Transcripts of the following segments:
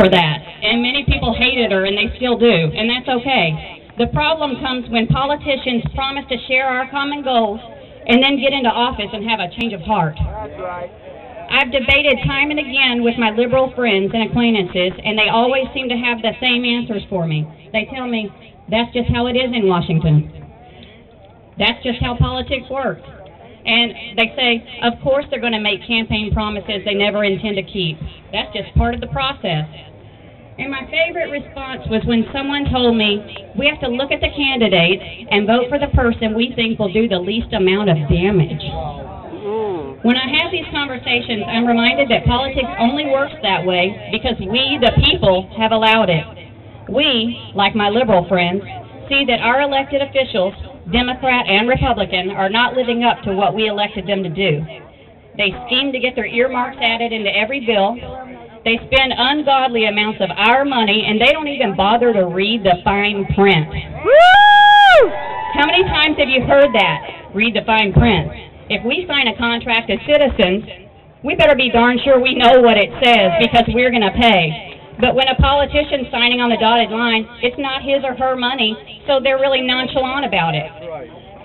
for that, and many people hated her, and they still do, and that's okay. The problem comes when politicians promise to share our common goals and then get into office and have a change of heart. That's right. I've debated time and again with my liberal friends and acquaintances, and they always seem to have the same answers for me. They tell me, that's just how it is in Washington. That's just how politics works. And they say, of course they're going to make campaign promises they never intend to keep. That's just part of the process. And my favorite response was when someone told me, we have to look at the candidates and vote for the person we think will do the least amount of damage. When I have these conversations, I'm reminded that politics only works that way because we, the people, have allowed it. We, like my liberal friends, see that our elected officials, Democrat and Republican, are not living up to what we elected them to do. They scheme to get their earmarks added into every bill. They spend ungodly amounts of our money, and they don't even bother to read the fine print. Woo! How many times have you heard that? Read the fine print. If we sign a contract as citizens, we better be darn sure we know what it says because we're going to pay. But when a politician's signing on the dotted line, it's not his or her money, so they're really nonchalant about it.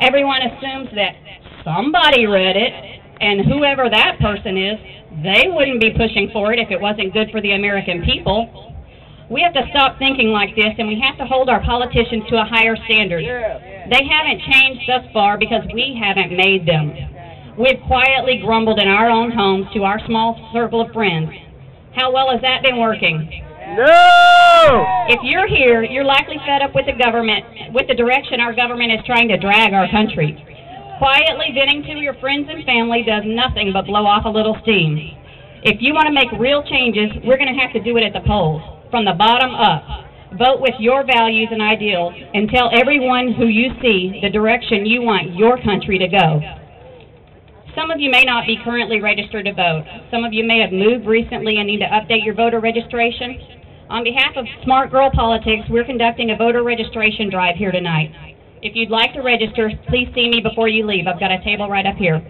Everyone assumes that somebody read it, and whoever that person is, they wouldn't be pushing for it if it wasn't good for the American people. We have to stop thinking like this, and we have to hold our politicians to a higher standard. They haven't changed thus far because we haven't made them. We've quietly grumbled in our own homes to our small circle of friends. How well has that been working? No! If you're here, you're likely fed up with the government, with the direction our government is trying to drag our country. Quietly venting to your friends and family does nothing but blow off a little steam. If you want to make real changes, we're going to have to do it at the polls, from the bottom up. Vote with your values and ideals, and tell everyone who you see the direction you want your country to go. Some of you may not be currently registered to vote. Some of you may have moved recently and need to update your voter registration. On behalf of Smart Girl Politics, we're conducting a voter registration drive here tonight. If you'd like to register, please see me before you leave. I've got a table right up here.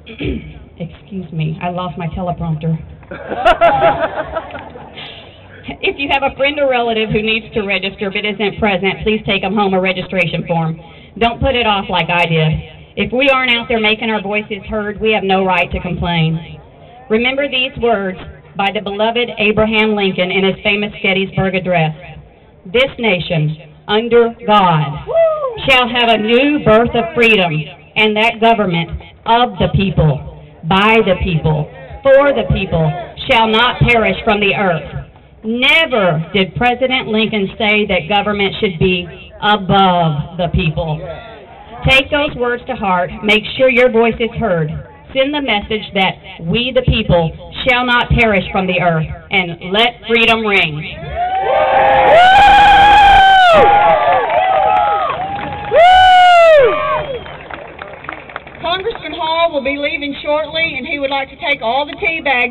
Excuse me, I lost my teleprompter. If you have a friend or relative who needs to register but isn't present, please take them home a registration form. Don't put it off like I did. If we aren't out there making our voices heard, we have no right to complain. Remember these words by the beloved Abraham Lincoln in his famous Gettysburg Address. This nation, under God, shall have a new birth of freedom, and that government of the people, by the people, for the people, shall not perish from the earth. Never did President Lincoln say that government should be above the people. Take those words to heart. Make sure your voice is heard. Send the message that we, the people, shall not perish from the earth, and let freedom ring. Congressman Hall will be leaving shortly, and he would like to take all the tea bags